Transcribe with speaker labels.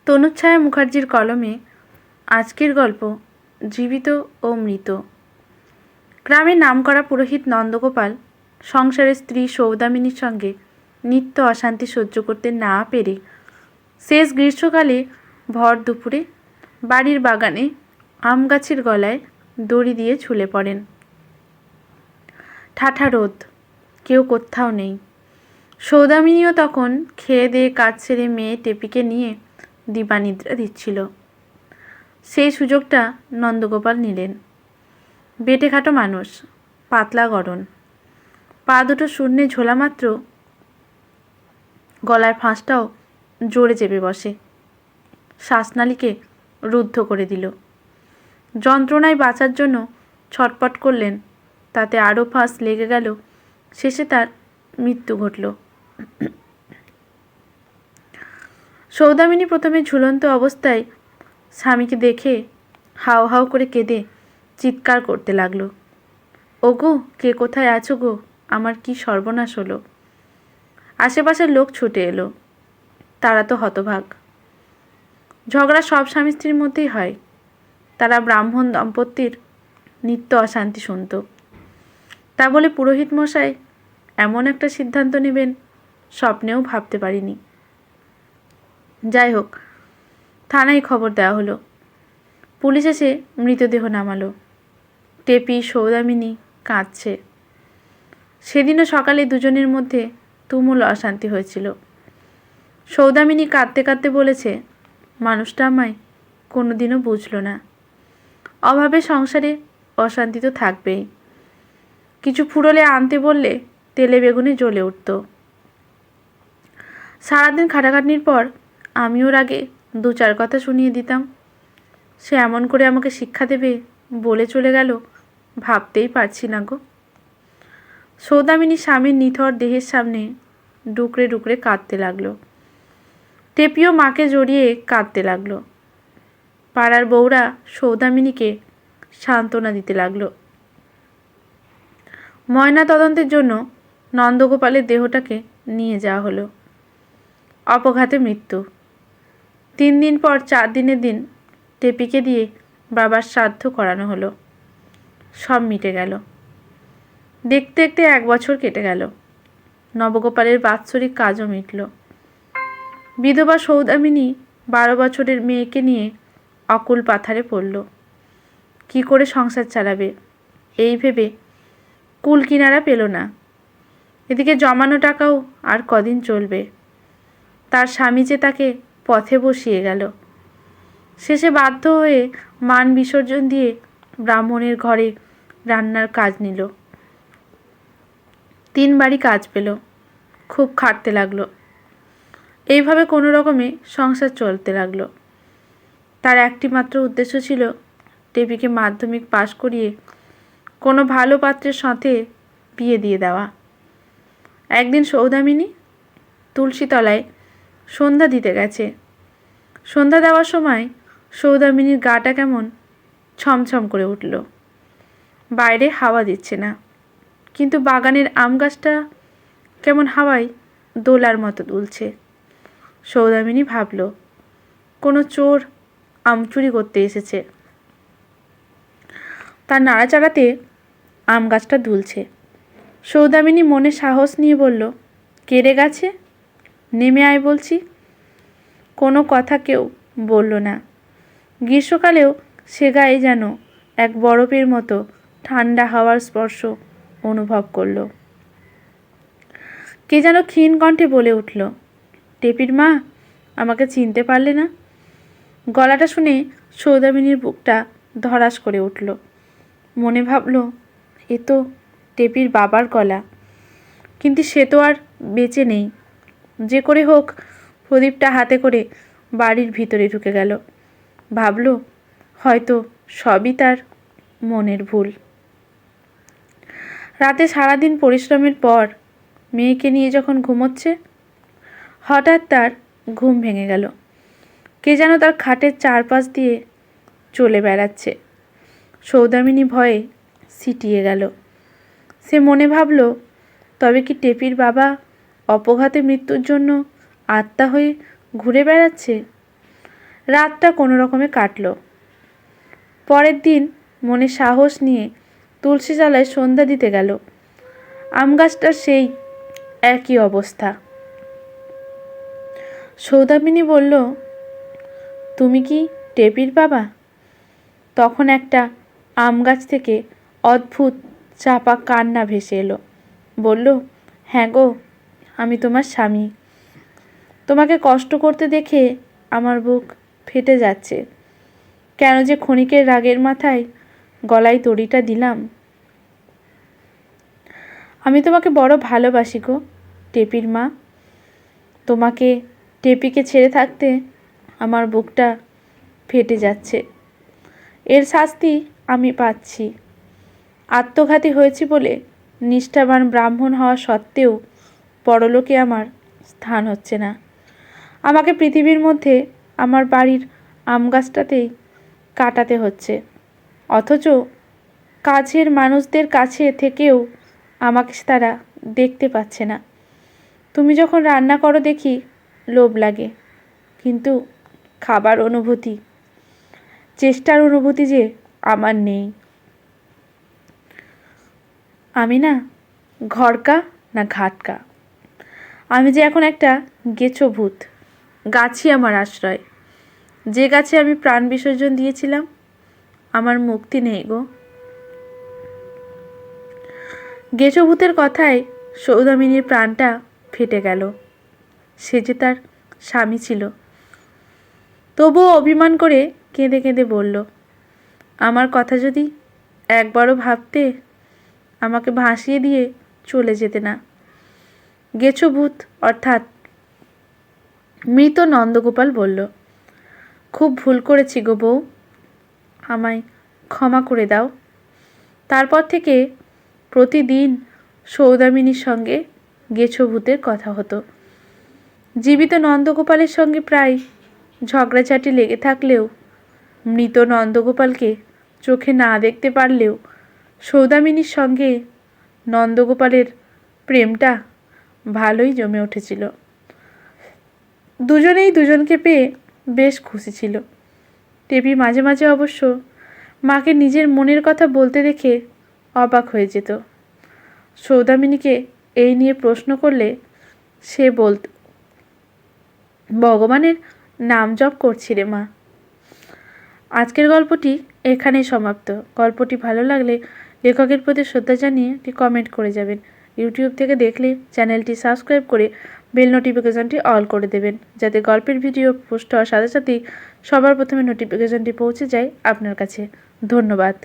Speaker 1: তনুচ্ছায়া মুখার্জির কলমে আজকের গল্প জীবিত ও মৃত। গ্রামের নামকরা পুরোহিত নন্দগোপাল সংসারের স্ত্রী সৌদামিনীর সঙ্গে নিত্য অশান্তি সহ্য করতে না পেরে শেষ গ্রীষ্মকালে ভর দুপুরে বাড়ির বাগানে আম গাছের গলায় দড়ি দিয়ে ঝুলে পড়েন। ঠাঠা রোদ, কেউ কোথাও নেই। সৌদামিনীও তখন খেয়ে দিয়ে কাজ ছেড়ে মেয়ে টেপিকে নিয়ে দিবানিদ্রা দিচ্ছিল। সেই সুযোগটা নন্দগোপাল নিলেন। বেটে খাটো মানুষ, পাতলা গড়ন, পা দুটো শূন্যে ঝোলা মাত্র গলার ফাঁসটাও জোরে চেপে বসে, শ্বাসনালীকে রুদ্ধ করে দিল। যন্ত্রণায় বাঁচার জন্য ছটপট করলেন, তাতে আরও ফাঁস লেগে গেল। শেষে তার মৃত্যু ঘটল। সৌদামিনী প্রথমে ঝুলন্ত অবস্থায় স্বামীকে দেখে হাও হাও করে কেঁদে চিৎকার করতে লাগলো, ওগো, কে কোথায় আছো গো, আমার কি সর্বনাশ হলো। আশেপাশের লোক ছুটে এলো। তারা তো হতভাগ। ঝগড়া সব স্বামী স্ত্রীর মধ্যেই হয়। তারা ব্রাহ্মণ দম্পতির নিত্য অশান্তি শুনত। তা বলে পুরোহিত মশাই এমন একটা সিদ্ধান্ত নেবেন স্বপ্নেও ভাবতে পারিনি। যাই হোক, থানায় খবর দেওয়া হলো। পুলিশ এসে মৃতদেহ নামালো। টেপি সৌদামিনী কাঁদছে। সেদিনও সকালে দুজনের মধ্যে তুমুল অশান্তি হয়েছিল। সৌদামিনী কাঁদতে কাঁদতে বলেছে, মানুষটা আমায় কোনোদিনও বুঝলো না। অভাবে সংসারে অশান্তি তো থাকবেই। কিছু ফুরোলে আনতে বললে তেলে বেগুনে জ্বলে উঠত। সারাদিন খাটাখাটনির পর আমি ওর আগে দু চার কথা শুনিয়ে দিতাম। সে এমন করে আমাকে শিক্ষা দেবে বলে চলে গেল, ভাবতেই পারছি না গো। সৌদামিনী স্বামীর নিথর দেহের সামনে ডুকরে ডুকরে কাঁদতে লাগলো। টেপিও মাকে জড়িয়ে কাঁদতে লাগলো। পাড়ার বউরা সৌদামিনীকে সান্ত্বনা দিতে লাগলো। ময়না তদন্তের জন্য নন্দগোপালের দেহটাকে নিয়ে যাওয়া হলো। অপঘাতে মৃত্যু। 3 দিন পর 4 দিনের দিন টেপিকে দিয়ে বাবার শ্রাদ্ধ করানো হলো। সব মিটে গেল। দেখতে দেখতে 1 বছর কেটে গেল। নবগোপালের বাৎসরিক কাজও মিটল। বিধবা সৌদামিনী 12 বছরের মেয়েকে নিয়ে অকুল পাথারে পড়ল। কি করে সংসার চালাবে এই ভেবে কুল কিনারা পেল না। এদিকে জমানো টাকাও আর কদিন চলবে। তার স্বামী যে তাকে পথে বসিয়ে গেল। শেষে বাধ্য হয়ে মান বিসর্জন দিয়ে ব্রাহ্মণের ঘরে রান্নার কাজ নিল। 3 বাড়ি কাজ পেল। খুব খাটতে লাগলো। এইভাবে কোনো রকমে সংসার চলতে লাগলো। তার একটি মাত্র উদ্দেশ্য ছিল টেপিকে মাধ্যমিক পাশ করিয়ে কোনো ভালো পাত্রের সাথে বিয়ে দিয়ে দেওয়া। একদিন সৌদামিনী তুলসীতলায় সন্ধ্যা দিতে গেছে। সন্ধ্যা দেওয়ার সময় সৌদামিনীর গাটা কেমন ছমছম করে উঠল। বাইরে হাওয়া দিচ্ছে না, কিন্তু বাগানের আম গাছটা কেমন হাওয়ায় দোলার মতো দুলছে। সৌদামিনী ভাবল, কোনো চোর আম চুরি করতে এসেছে। তার নাড়াচাড়াতে আম গাছটা দুলছে। সৌদামিনী মনে সাহস নিয়ে বলল, কেড়ে গেছে, নেমে আয় বলছি। কোনো কথা কেউ বলল না। গ্রীষ্মকালেও সে গায়ে যেন এক বরফের মতো ঠান্ডা হাওয়ার স্পর্শ অনুভব করল। কে যেন ক্ষীণ কণ্ঠে বলে উঠল, টেপির মা, আমাকে চিনতে পারলে না? গলাটা শুনে সৌদামিনীর বুকটা ধড়াস করে উঠল। মনে ভাবল, এ তো টেপির বাবার গলা। কিন্তু সে তো আর বেঁচে নেই। যে করে হোক প্রদীপটা হাতে করে বাড়ির ভিতরে ঢুকে গেল। ভাবল, হয়তো সবই তার মনের ভুল। রাতে সারাদিন পরিশ্রমের পর মেয়েকে নিয়ে যখন ঘুমোচ্ছে, হঠাৎ তার ঘুম ভেঙে গেল। কে যেন তার খাটের চারপাশ দিয়ে চলে বেড়াচ্ছে। সৌদামিনী ভয়ে সিটিয়ে গেল। সে মনে ভাবল, তবে কি টেপির বাবা অপঘাতে মৃত্যুর জন্য আত্মা হয়ে ঘুরে বেড়াচ্ছে? রাতটা কোনো রকমে কাটল। পরের দিন মনে সাহস নিয়ে তুলসী তলায় সন্ধ্যা দিতে গেল। আম গাছটার সেই একই অবস্থা। সৌদামিনী বলল, তুমি কি টেপির বাবা? তখন একটা আম গাছ থেকে অদ্ভুত চাপা কান্না ভেসে এলো। বলল, হ্যাঁ গো, আমি তোমার স্বামী। তোমাকে কষ্ট করতে দেখে আমার বুক ফেটে যাচ্ছে। কেন যে ক্ষণিকের রাগের মাথায় গলায় দড়িটা দিলাম। আমি তোমাকে বড় ভালোবাসি গো টেপির মা। তোমাকে টেপিকে ছেড়ে থাকতে আমার বুকটা ফেটে যাচ্ছে। এর শাস্তি আমি পাচ্ছি। আত্মঘাতী হয়েছি বলে নিষ্ঠাবান ব্রাহ্মণ হওয়া সত্ত্বেও পরলোকে আমার স্থান হচ্ছে না। আমাকে পৃথিবীর মধ্যে আমার বাড়ির আম গাছটাতেই কাটাতে হচ্ছে। অথচ কাছের মানুষদের কাছে থেকেও আমাকে তারা দেখতে পাচ্ছে না। তুমি যখন রান্না করো দেখি লোভ লাগে, কিন্তু খাবার অনুভূতি, চেষ্টার অনুভূতি যে আমার নেই। আমি না ঘরকা না ঘাটকা, আমি যে এখন একটা গেছো ভূত। গাছই আমার আশ্রয়। যে গাছে আমি প্রাণ বিসর্জন দিয়েছিলাম, আমার মুক্তি নেই গো। গেছো ভূতের কথায় সৌদামিনীর প্রাণটা ফেটে গেল। সে যে তার স্বামী ছিল। তবুও অভিমান করে কেঁদে কেঁদে বলল, আমার কথা যদি একবারও ভাবতে, আমাকে ভাসিয়ে দিয়ে চলে যেতে না। গেছো ভূত অর্থাৎ মৃত নন্দগোপাল বলল, খুব ভুল করেছি গো বউ, আমায় ক্ষমা করে দাও। তারপর থেকে প্রতিদিন সৌদামিনীর সঙ্গে গেছো ভূতের কথা হতো। জীবিত নন্দগোপালের সঙ্গে প্রায় ঝগড়াঝাটি লেগে থাকলেও, মৃত নন্দগোপালকে চোখে না দেখতে পারলেও সৌদামিনীর সঙ্গে নন্দগোপালের প্রেমটা ভালোই জমে উঠেছিল। দুজনেই দুজনকে পেয়ে বেশ খুশি ছিল। টেপি মাঝে মাঝে অবশ্য মাকে নিজের মনের কথা বলতে দেখে অবাক হয়ে যেত। সৌদামিনীকে এই নিয়ে প্রশ্ন করলে সে বলত, ভগবানের নাম জপ করছি রে মা। আজকের গল্পটি এখানেই সমাপ্ত। গল্পটি ভালো লাগলে লেখকের প্রতি শ্রদ্ধা জানিয়ে একটি কমেন্ট করে যাবেন। ইউটিউব থেকে দেখলে চ্যানেলটি সাবস্ক্রাইব করে বেল নোটিফিকেশনটি অল করে দেবেন, যাতে গল্পের ভিডিও পোস্ট হওয়ার সাথে সাথেই সবার প্রথমে নোটিফিকেশনটি পৌঁছে যায় আপনার কাছে। ধন্যবাদ।